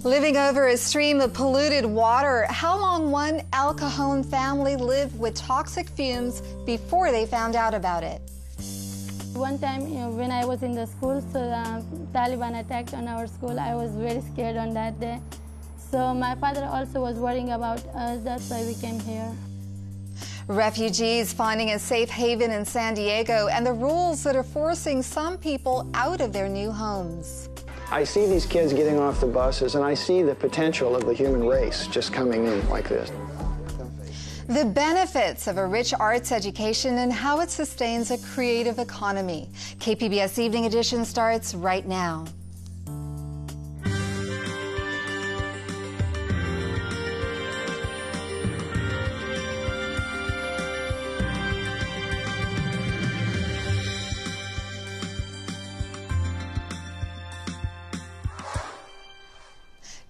Living over a stream of polluted water, how long one El Cajon family lived with toxic fumes before they found out about it. One time, when I was in the school, so Taliban attacked on our school. I was very scared on that day. So my father also was worrying about us. That's why we came here. Refugees finding a safe haven in San Diego, and the rules that are forcing some people out of their new homes. I see these kids getting off the buses, and I see the potential of the human race just coming in like this. The benefits of a rich arts education and how it sustains a creative economy. KPBS Evening Edition starts right now.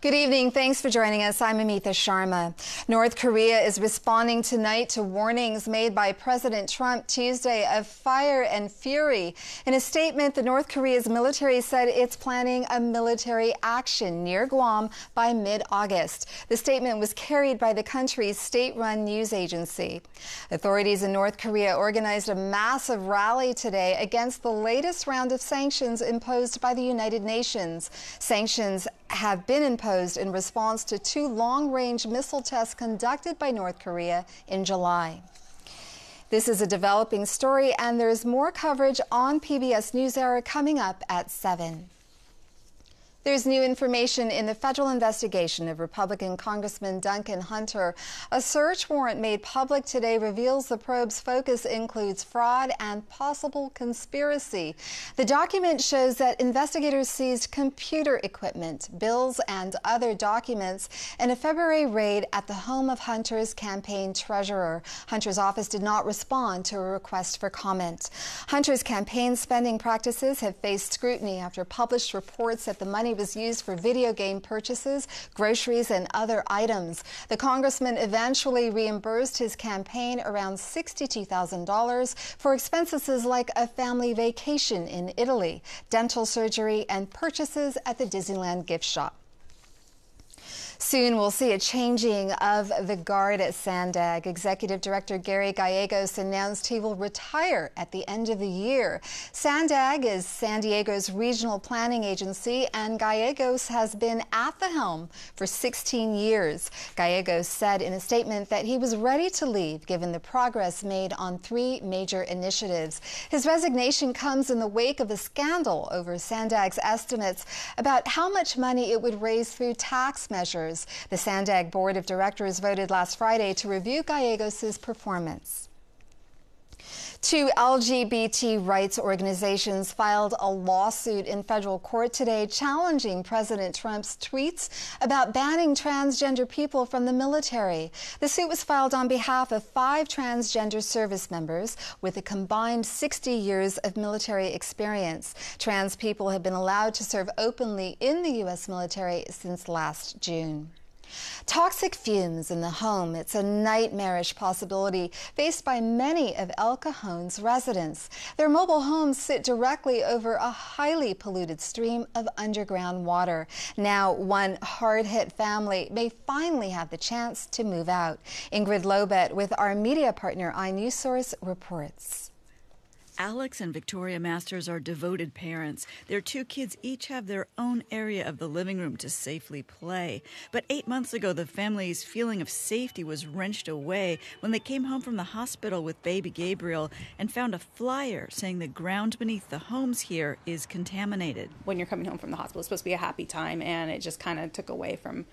Good evening. Thanks for joining us. I'm Amita Sharma. North Korea is responding tonight to warnings made by President Trump Tuesday of fire and fury. In a statement, the North Korea's military said it's planning a military action near Guam by mid-August. The statement was carried by the country's state-run news agency. Authorities in North Korea organized a massive rally today against the latest round of sanctions imposed by the United Nations. Sanctions have been imposed in response to 2 long-range missile tests conducted by North Korea in July. This is a developing story, and there's more coverage on PBS NewsHour coming up at 7. There's new information in the federal investigation of Republican Congressman Duncan Hunter. A search warrant made public today reveals the probe's focus includes fraud and possible conspiracy. The document shows that investigators seized computer equipment, bills, and other documents in a February raid at the home of Hunter's campaign treasurer. Hunter's office did not respond to a request for comment. Hunter's campaign spending practices have faced scrutiny after published reports that the money was used for video game purchases, groceries, and other items. The congressman eventually reimbursed his campaign around $62,000 for expenses like a family vacation in Italy, dental surgery, and purchases at the Disneyland gift shop. Soon we'll see a changing of the guard at Sandag. Executive Director Gary Gallegos announced he will retire at the end of the year. Sandag is San Diego's regional planning agency, and Gallegos has been at the helm for 16 years. Gallegos said in a statement that he was ready to leave given the progress made on 3 major initiatives. His resignation comes in the wake of a scandal over Sandag's estimates about how much money it would raise through tax measures. The Sandag Board of Directors voted last Friday to review Gallegos' performance. 2 LGBT rights organizations filed a lawsuit in federal court today challenging President Trump's tweets about banning transgender people from the military. The suit was filed on behalf of 5 transgender service members with a combined 60 years of military experience. Trans people have been allowed to serve openly in the U.S. military since last June. Toxic fumes in the home. It's a nightmarish possibility faced by many of El Cajon's residents. Their mobile homes sit directly over a highly polluted stream of underground water. Now, one hard-hit family may finally have the chance to move out. Ingrid Lobet with our media partner iNewsSource reports. Alex and Victoria Masters are devoted parents. Their 2 kids each have their own area of the living room to safely play. But 8 months ago, the family's feeling of safety was wrenched away when they came home from the hospital with baby Gabriel and found a flyer saying the ground beneath the homes here is contaminated. When you're coming home from the hospital, it's supposed to be a happy time, and it just kind of took away from,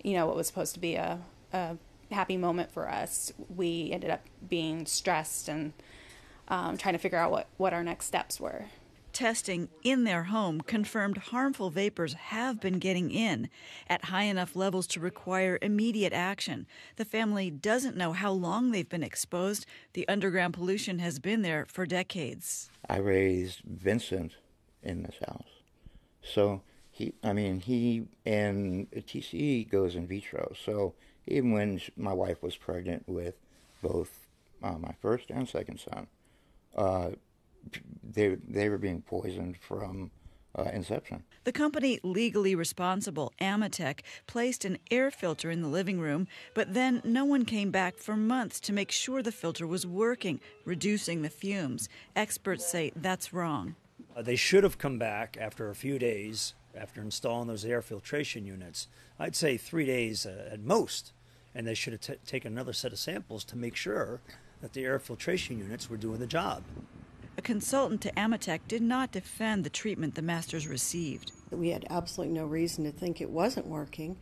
what was supposed to be a happy moment for us. We ended up being stressed and trying to figure out what our next steps were. Testing in their home confirmed harmful vapors have been getting in at high enough levels to require immediate action. The family doesn't know how long they've been exposed. The underground pollution has been there for decades. I raised Vincent in this house. So he and TCE goes in vitro. So even when my wife was pregnant with both my first and second son, they were being poisoned from inception. The company legally responsible, Amatec, placed an air filter in the living room, but then no one came back for months to make sure the filter was working, reducing the fumes. Experts say that's wrong. They should have come back after a few days after installing those air filtration units. I'd say 3 days at most, and they should have taken another set of samples to make sure that the air filtration units were doing the job. A consultant to Amatec did not defend the treatment the Masters received. We had absolutely no reason to think it wasn't working.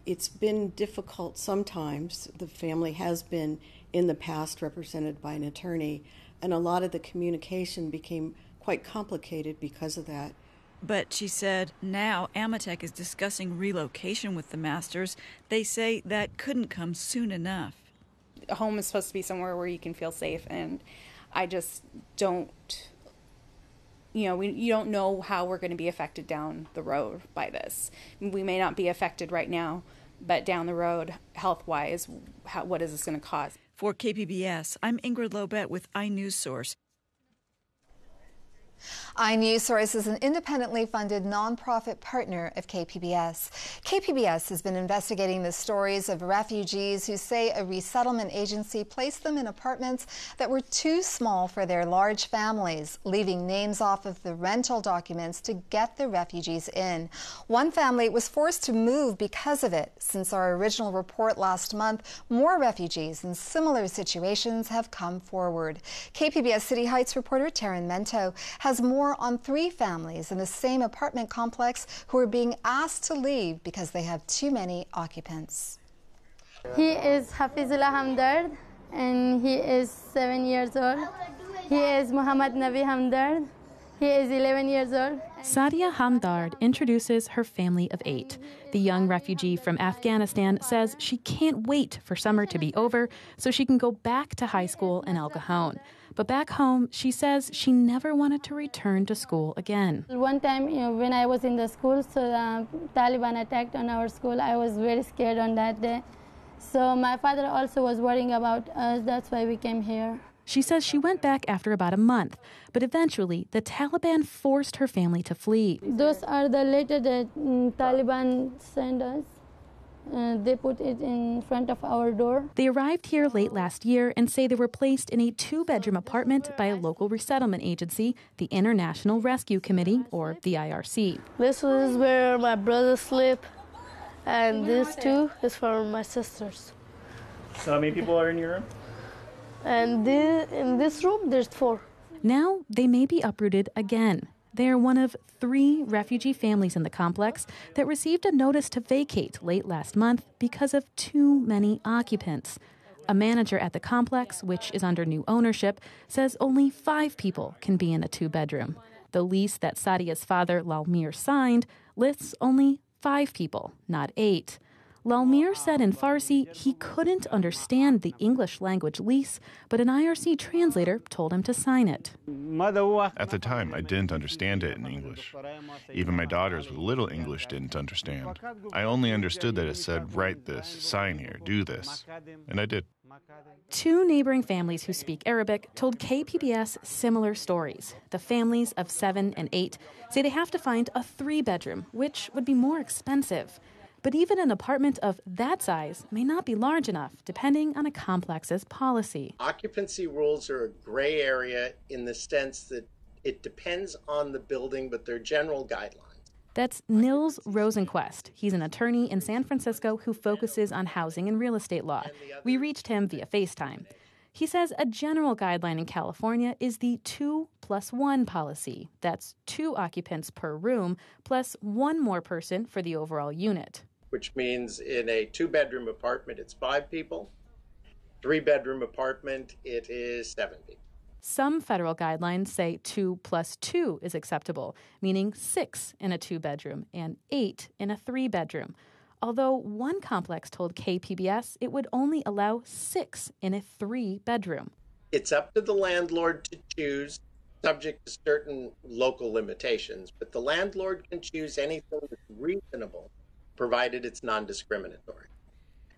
It's been difficult sometimes. The family has been, in the past, represented by an attorney, and a lot of the communication became quite complicated because of that. But she said now Amatec is discussing relocation with the Masters. They say that couldn't come soon enough. A home is supposed to be somewhere where you can feel safe, and I just don't, you don't know how we're going to be affected down the road by this. We may not be affected right now, but down the road, health-wise, what is this going to cause? For KPBS, I'm Ingrid Lobet with iNewsSource. iNewsSource is an independently funded nonprofit partner of KPBS. KPBS has been investigating the stories of refugees who say a resettlement agency placed them in apartments that were too small for their large families, leaving names off of the rental documents to get the refugees in. One family was forced to move because of it. Since our original report last month, more refugees in similar situations have come forward. KPBS City Heights reporter Taryn Mento has more on 3 families in the same apartment complex who are being asked to leave because they have too many occupants. He is Hafizullah Hamdard, and he is 7 years old. He is Muhammad Nabi Hamdard. He is 11 years old. Sadia Hamdard introduces her family of 8. The young refugee from Afghanistan says she can't wait for summer to be over so she can go back to high school in El Cajon. But back home, she says she never wanted to return to school again. One time, when I was in the school, so the Taliban attacked on our school. I was very scared on that day. So my father also was worrying about us. That's why we came here. She says she went back after about a month, but eventually the Taliban forced her family to flee. Those are the letters that Taliban sent us. They put it in front of our door. They arrived here late last year and say they were placed in a 2-bedroom apartment by a local resettlement agency, the International Rescue Committee, or the IRC. This is where my brothers sleep, and this too is for my sisters. So how many people are in your room? And in this room, there's 4. Now they may be uprooted again. They're one of 3 refugee families in the complex that received a notice to vacate late last month because of too many occupants. A manager at the complex, which is under new ownership, says only 5 people can be in a 2-bedroom. The lease that Sadia's father, Lalmir, signed lists only 5 people, not 8. Lalmir said in Farsi he couldn't understand the English language lease, but an IRC translator told him to sign it. At the time, I didn't understand it in English. Even my daughters with little English didn't understand. I only understood that it said, write this, sign here, do this. And I did. 2 neighboring families who speak Arabic told KPBS similar stories. The families of 7 and 8 say they have to find a 3-bedroom, which would be more expensive. But even an apartment of that size may not be large enough, depending on a complex's policy. Occupancy rules are a gray area in the sense that it depends on the building, but they're general guidelines. That's Nils Rosenquist. He's an attorney in San Francisco who focuses on housing and real estate law. We reached him via FaceTime. He says a general guideline in California is the 2+1 policy. That's 2 occupants per room, plus 1 more person for the overall unit. Which means in a 2-bedroom apartment, it's 5 people. 3-bedroom apartment, it is 7 people. Some federal guidelines say 2+2 is acceptable, meaning 6 in a 2-bedroom and 8 in a 3-bedroom. Although one complex told KPBS it would only allow 6 in a 3-bedroom. It's up to the landlord to choose, subject to certain local limitations, but the landlord can choose anything that's reasonable, provided it's non-discriminatory.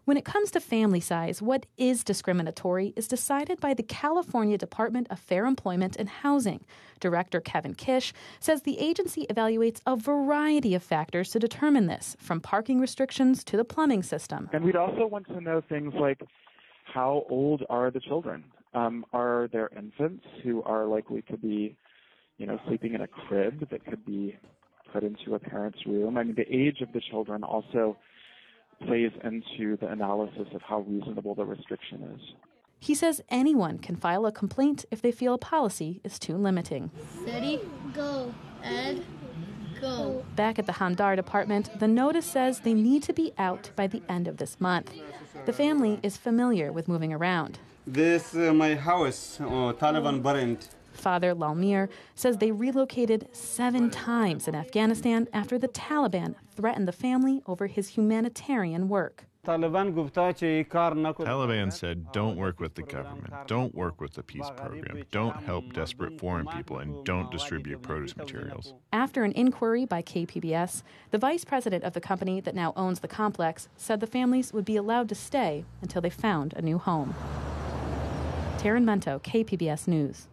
When it comes to family size, what is discriminatory is decided by the California Department of Fair Employment and Housing. Director Kevin Kish says the agency evaluates a variety of factors to determine this, from parking restrictions to the plumbing system. And we'd also want to know things like, how old are the children? Are there infants who are likely to be, sleeping in a crib that could be put into a parent's room? I mean, the age of the children also plays into the analysis of how reasonable the restriction is. He says anyone can file a complaint if they feel a policy is too limiting. Ready, go, Ed, go. Back at the Handar department, the notice says they need to be out by the end of this month. The family is familiar with moving around. This is my house, Taliban burned. Father Lalmir says they relocated 7 times in Afghanistan after the Taliban threatened the family over his humanitarian work. Taliban said, don't work with the government, don't work with the peace program, don't help desperate foreign people, and don't distribute produce materials. After an inquiry by KPBS, the vice president of the company that now owns the complex said the families would be allowed to stay until they found a new home. Taryn Mento, KPBS News.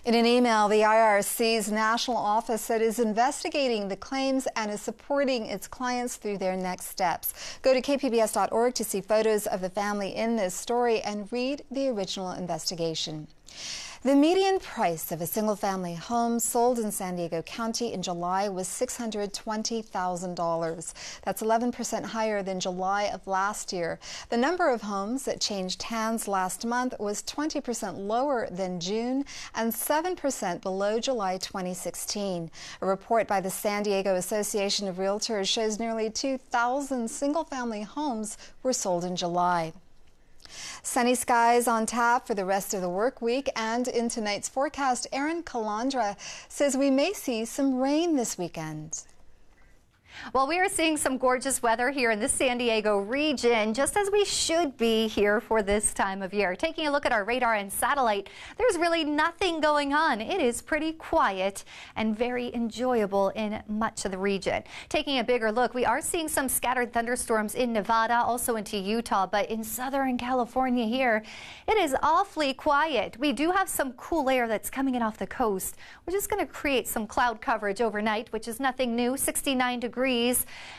In an email, the IRC's national office said it is investigating the claims and is supporting its clients through their next steps. Go to kpbs.org to see photos of the family in this story and read the original investigation. The median price of a single-family home sold in San Diego County in July was $620,000. That's 11% higher than July of last year. The number of homes that changed hands last month was 20% lower than June and 7% below July 2016. A report by the San Diego Association of Realtors shows nearly 2,000 single-family homes were sold in July. Sunny skies on tap for the rest of the work week, and in tonight's forecast, Erin Calandra says we may see some rain this weekend. Well, we are seeing some gorgeous weather here in the San Diego region, just as we should be here for this time of year. Taking a look at our radar and satellite, there's really nothing going on. It is pretty quiet and very enjoyable in much of the region. Taking a bigger look, we are seeing some scattered thunderstorms in Nevada, also into Utah, but in Southern California here, it is awfully quiet. We do have some cool air that's coming in off the coast, which is going to create some cloud coverage overnight, which is nothing new, 69 degrees.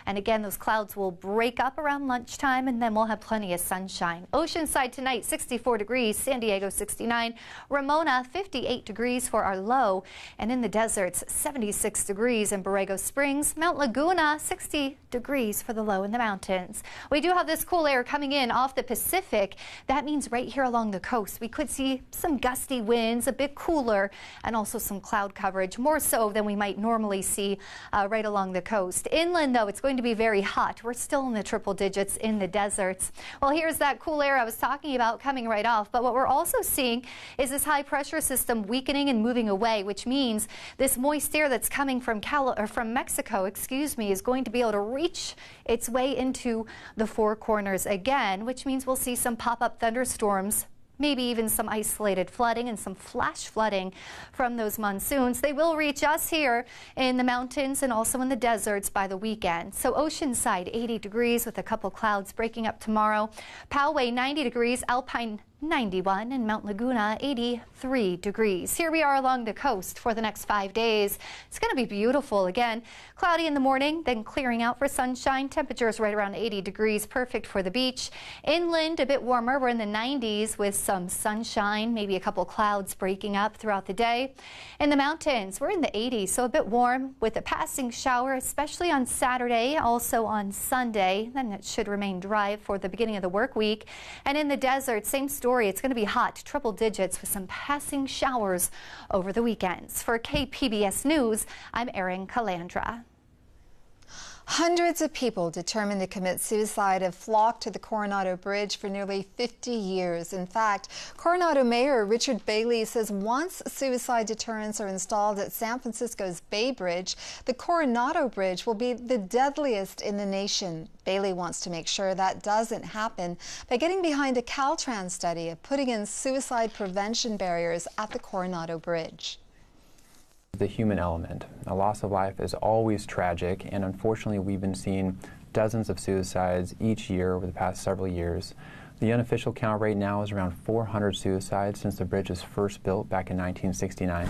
And again, those clouds will break up around lunchtime, and then we'll have plenty of sunshine. Oceanside tonight, 64 degrees, San Diego 69, Ramona 58 degrees for our low, and in the deserts 76 degrees in Borrego Springs, Mount Laguna 60 degrees for the low in the mountains. We do have this cool air coming in off the Pacific. That means right here along the coast we could see some gusty winds, a bit cooler, and also some cloud coverage, more so than we might normally see right along the coast. Inland, though, it's going to be very hot. We're still in the triple digits in the deserts. Well, here's that cool air I was talking about coming right off. But what we're also seeing is this high pressure system weakening and moving away, which means this moist air that's coming from Mexico, is going to be able to reach its way into the Four Corners again, which means we'll see some pop-up thunderstorms, maybe even some isolated flooding and some flash flooding from those monsoons. They will reach us here in the mountains and also in the deserts by the weekend. So Oceanside 80 degrees with a couple clouds breaking up tomorrow. Poway 90 degrees, Alpine 91, and Mount Laguna 83 degrees. Here we are along the coast for the next 5 days. It's going to be beautiful again. Cloudy in the morning, then clearing out for sunshine. Temperatures right around 80 degrees, perfect for the beach. Inland a bit warmer. We're in the 90s with some sunshine, maybe a couple clouds breaking up throughout the day. In the mountains, we're in the 80s, so a bit warm with a passing shower, especially on Saturday, also on Sunday. Then it should remain dry for the beginning of the work week. And in the desert, same story. It's going to be hot, triple digits with some passing showers over the weekends. For KPBS News, I'm Erin Calandra. Hundreds of people determined to commit suicide have flocked to the Coronado Bridge for nearly 50 years. In fact, Coronado Mayor Richard Bailey says once suicide deterrents are installed at San Francisco's Bay Bridge, the Coronado Bridge will be the deadliest in the nation. Bailey wants to make sure that doesn't happen by getting behind a Caltrans study of putting in suicide prevention barriers at the Coronado Bridge. The human element. A loss of life is always tragic, and unfortunately we've been seeing dozens of suicides each year over the past several years. The unofficial count right now is around 400 suicides since the bridge was first built back in 1969.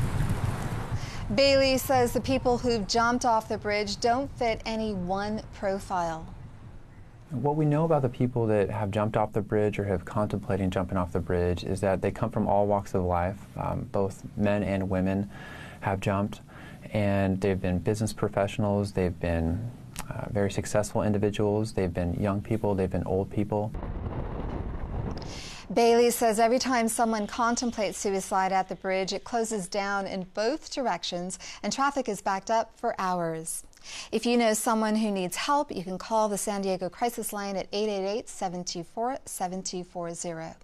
Bailey says the people who've jumped off the bridge don't fit any one profile. What we know about the people that have jumped off the bridge or have contemplating jumping off the bridge is that they come from all walks of life. Both men and women have jumped, and they've been business professionals, they've been very successful individuals, they've been young people, they've been old people. Bailey says every time someone contemplates suicide at the bridge, it closes down in both directions and traffic is backed up for hours. If you know someone who needs help, you can call the San Diego Crisis Line at 888-724-7240.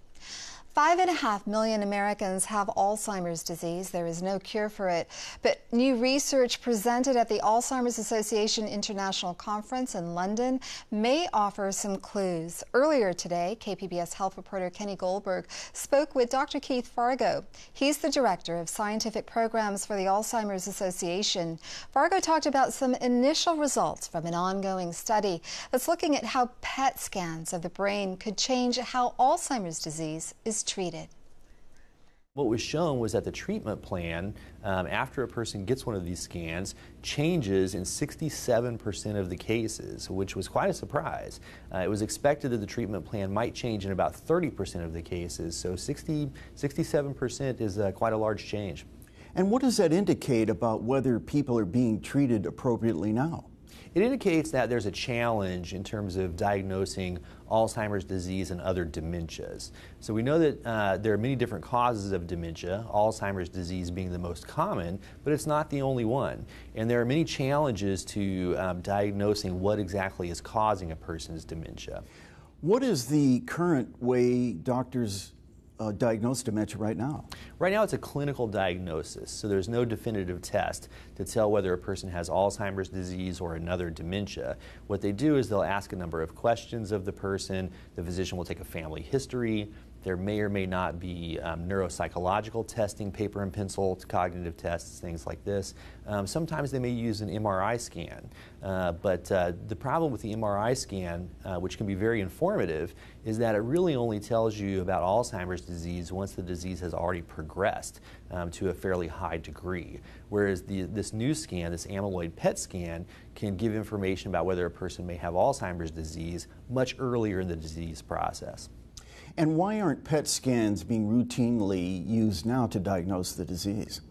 5.5 million Americans have Alzheimer's disease. There is no cure for it, but new research presented at the Alzheimer's Association International Conference in London may offer some clues. Earlier today, KPBS health reporter Kenny Goldberg spoke with Dr. Keith Fargo. He's the director of scientific programs for the Alzheimer's Association. Fargo talked about some initial results from an ongoing study that's looking at how PET scans of the brain could change how Alzheimer's disease is treated. What was shown was that the treatment plan, after a person gets one of these scans, changes in 67% of the cases, which was quite a surprise. It was expected that the treatment plan might change in about 30% of the cases, so 67% is quite a large change. And what does that indicate about whether people are being treated appropriately now? It indicates that there's a challenge in terms of diagnosing Alzheimer's disease and other dementias. So we know that there are many different causes of dementia, Alzheimer's disease being the most common, but it's not the only one. And there are many challenges to diagnosing what exactly is causing a person's dementia. What is the current way doctors diagnose dementia right now? Right now it's a clinical diagnosis, so there's no definitive test to tell whether a person has Alzheimer's disease or another dementia. What they do is they'll ask a number of questions of the person, the physician will take a family history, there may or may not be neuropsychological testing, paper and pencil, cognitive tests, things like this. Sometimes they may use an MRI scan, but the problem with the MRI scan, which can be very informative, is that it really only tells you about Alzheimer's disease once the disease has already progressed to a fairly high degree. Whereas this new scan, this amyloid PET scan, can give information about whether a person may have Alzheimer's disease much earlier in the disease process. And why aren't PET scans being routinely used now to diagnose the disease?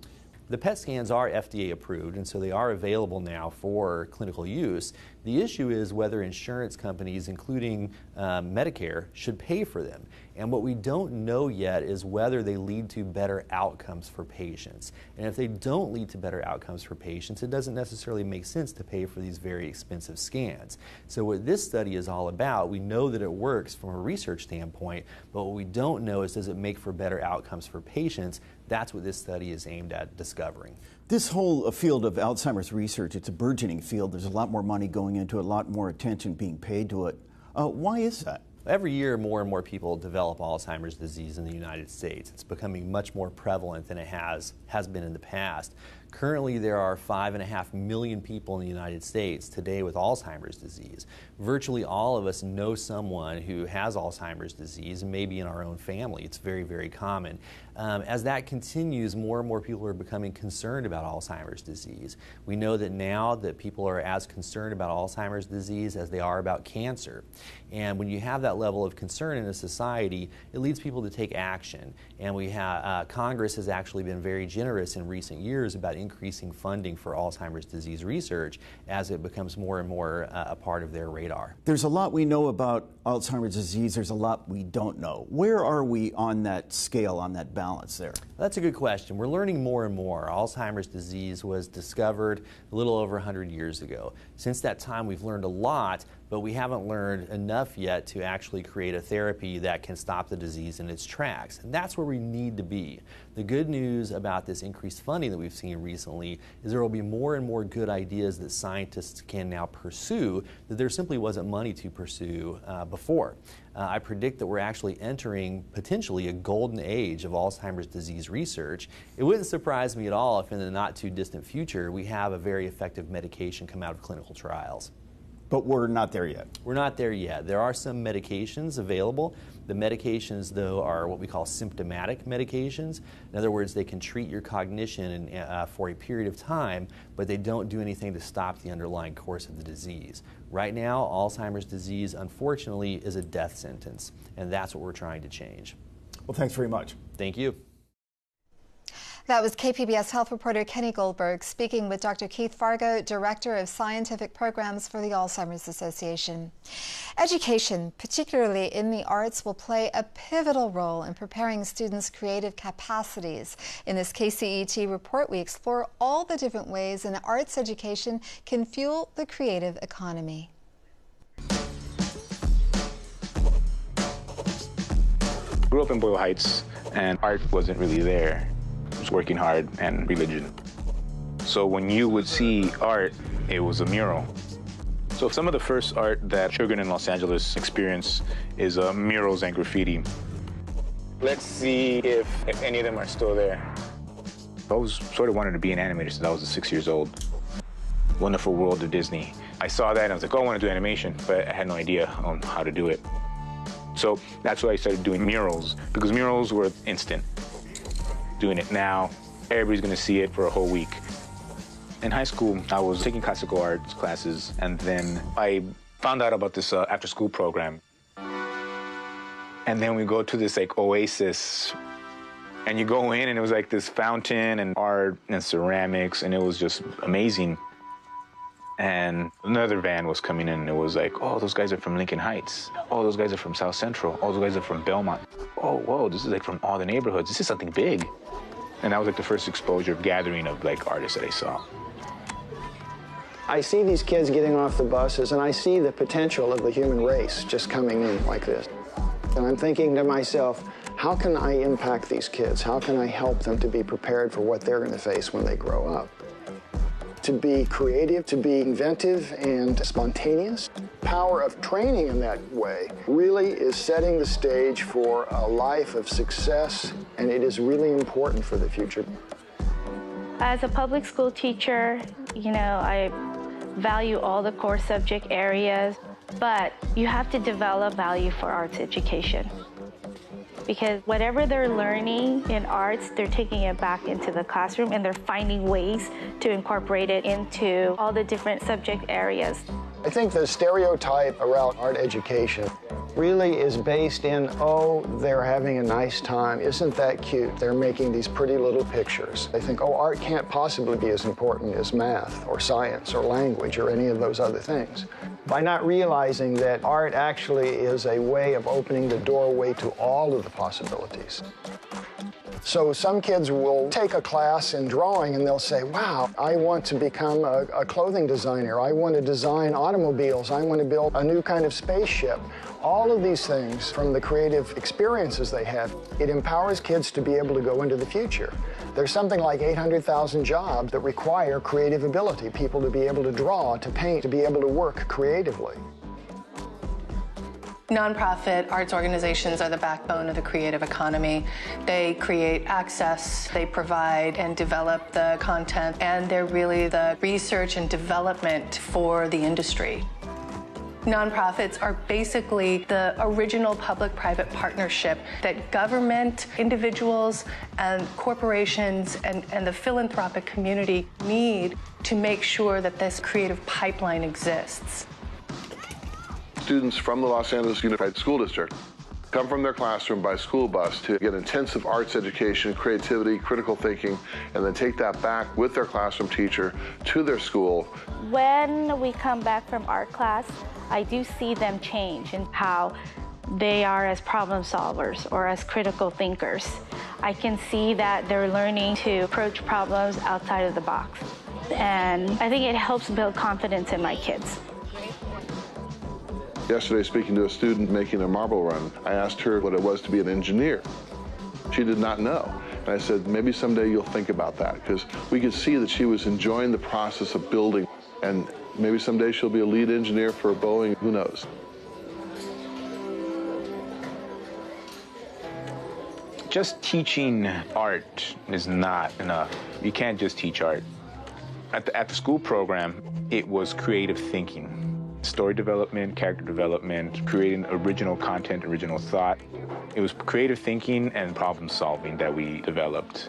The PET scans are FDA approved, and so they are available now for clinical use. The issue is whether insurance companies, including Medicare, should pay for them. And what we don't know yet is whether they lead to better outcomes for patients. And if they don't lead to better outcomes for patients, it doesn't necessarily make sense to pay for these very expensive scans. So what this study is all about, we know that it works from a research standpoint, but what we don't know is does it make for better outcomes for patients. That's what this study is aimed at discovering. This whole field of Alzheimer's research, it's a burgeoning field. There's a lot more money going into it, a lot more attention being paid to it. Why is that? Every year, more and more people develop Alzheimer's disease in the United States. It's becoming much more prevalent than it has been in the past. Currently, there are 5.5 million people in the United States today with Alzheimer's disease. Virtually all of us know someone who has Alzheimer's disease, maybe in our own family. It's very, very common. As that continues, more and more people are becoming concerned about Alzheimer's disease. We know that now that people are as concerned about Alzheimer's disease as they are about cancer. And when you have that level of concern in a society, it leads people to take action. And we have Congress has actually been very generous in recent years about increasing funding for Alzheimer's disease research as it becomes more and more a part of their radar. There's a lot we know about Alzheimer's disease. There's a lot we don't know. Where are we on that scale, on that balance there? That's a good question. We're learning more and more. Alzheimer's disease was discovered a little over 100 years ago. Since that time, we've learned a lot, but we haven't learned enough yet to actually create a therapy that can stop the disease in its tracks. And that's where we need to be. The good news about this increased funding that we've seen recently is there will be more and more good ideas that scientists can now pursue that there simply wasn't money to pursue before. I predict that we're actually entering potentially a golden age of Alzheimer's disease research. It wouldn't surprise me at all if in the not too distant future we have a very effective medication come out of clinical trials. But we're not there yet. We're not there yet. There are some medications available. The medications, though, are what we call symptomatic medications. In other words, they can treat your cognition for a period of time, but they don't do anything to stop the underlying course of the disease. Right now, Alzheimer's disease, unfortunately, is a death sentence, and that's what we're trying to change. Well, thanks very much. Thank you. That was KPBS health reporter Kenny Goldberg speaking with Dr. Keith Fargo, Director of Scientific Programs for the Alzheimer's Association. Education, particularly in the arts, will play a pivotal role in preparing students' creative capacities. In this KCET report, we explore all the different ways an arts education can fuel the creative economy. Grew up in Boyle Heights, and art wasn't really there. It was working hard and religion. So when you would see art, it was a mural. So some of the first art that children in Los Angeles experience is murals and graffiti. Let's see if any of them are still there. I always sort of wanted to be an animator since I was 6 years old. Wonderful World of Disney. I saw that and I was like, oh, I want to do animation, but I had no idea on how to do it. So that's why I started doing murals, because murals were instant. Doing it now, everybody's going to see it for a whole week. In high school, I was taking classical arts classes, and then I found out about this after-school program. And then we go to this like oasis, and you go in, and it was like this fountain and art and ceramics, and it was just amazing. And another van was coming in, and it was like, oh, those guys are from Lincoln Heights. Oh, those guys are from South Central. Oh, those guys are from Belmont. Oh, whoa, this is like from all the neighborhoods. This is something big. And that was like the first exposure of gathering of like artists that I saw. I see these kids getting off the buses, and I see the potential of the human race just coming in like this. And I'm thinking to myself, how can I impact these kids? How can I help them to be prepared for what they're going to face when they grow up? To be creative, to be inventive and spontaneous. Power of training in that way really is setting the stage for a life of success, and it is really important for the future. As a public school teacher, I value all the core subject areas, but you have to develop value for arts education. Because whatever they're learning in arts, they're taking it back into the classroom, and they're finding ways to incorporate it into all the different subject areas. I think the stereotype around art education really is based in, oh, they're having a nice time. Isn't that cute? They're making these pretty little pictures. They think, oh, art can't possibly be as important as math or science or language or any of those other things. By not realizing that art actually is a way of opening the doorway to all of the possibilities. So some kids will take a class in drawing and they'll say, wow, I want to become a clothing designer. I want to design automobiles. I want to build a new kind of spaceship. All of these things from the creative experiences they have, it empowers kids to be able to go into the future. There's something like 800,000 jobs that require creative ability, people to be able to draw, to paint, to be able to work creatively. Nonprofit arts organizations are the backbone of the creative economy. They create access, they provide and develop the content, and they're really the research and development for the industry. Nonprofits are basically the original public-private partnership that government, individuals, and corporations and the philanthropic community need to make sure that this creative pipeline exists. Students from the Los Angeles Unified School District come from their classroom by school bus to get intensive arts education, creativity, critical thinking, and then take that back with their classroom teacher to their school. When we come back from art class, I do see them change in how they are as problem solvers or as critical thinkers. I can see that they're learning to approach problems outside of the box. And I think it helps build confidence in my kids. Yesterday, speaking to a student making a marble run, I asked her what it was to be an engineer. She did not know. And I said, maybe someday you'll think about that, because we could see that she was enjoying the process of building, and maybe someday she'll be a lead engineer for Boeing, who knows. Just teaching art is not enough. You can't just teach art. At the school program, it was creative thinking. Story development, character development, creating original content, original thought. It was creative thinking and problem solving that we developed.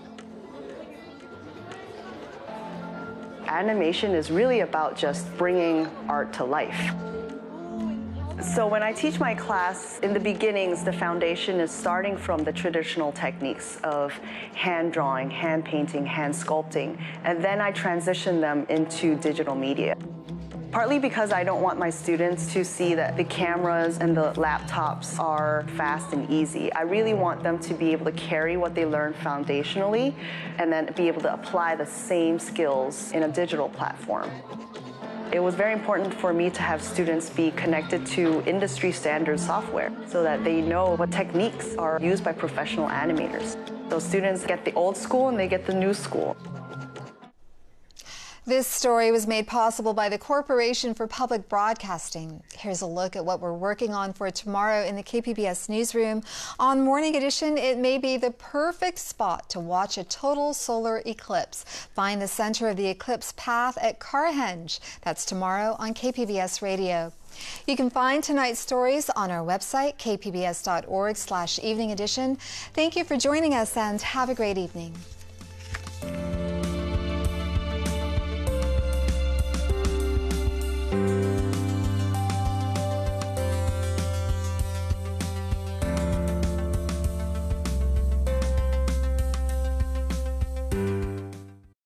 Animation is really about just bringing art to life. So when I teach my class, in the beginnings, the foundation is starting from the traditional techniques of hand drawing, hand painting, hand sculpting, and then I transition them into digital media. Partly because I don't want my students to see that the cameras and the laptops are fast and easy. I really want them to be able to carry what they learn foundationally and then be able to apply the same skills in a digital platform. It was very important for me to have students be connected to industry standard software so that they know what techniques are used by professional animators. Those students get the old school and they get the new school. This story was made possible by the Corporation for Public Broadcasting. Here's a look at what we're working on for tomorrow in the KPBS newsroom. On Morning Edition, it may be the perfect spot to watch a total solar eclipse. Find the center of the eclipse path at Carhenge. That's tomorrow on KPBS Radio. You can find tonight's stories on our website, kpbs.org/evening edition. Thank you for joining us and have a great evening.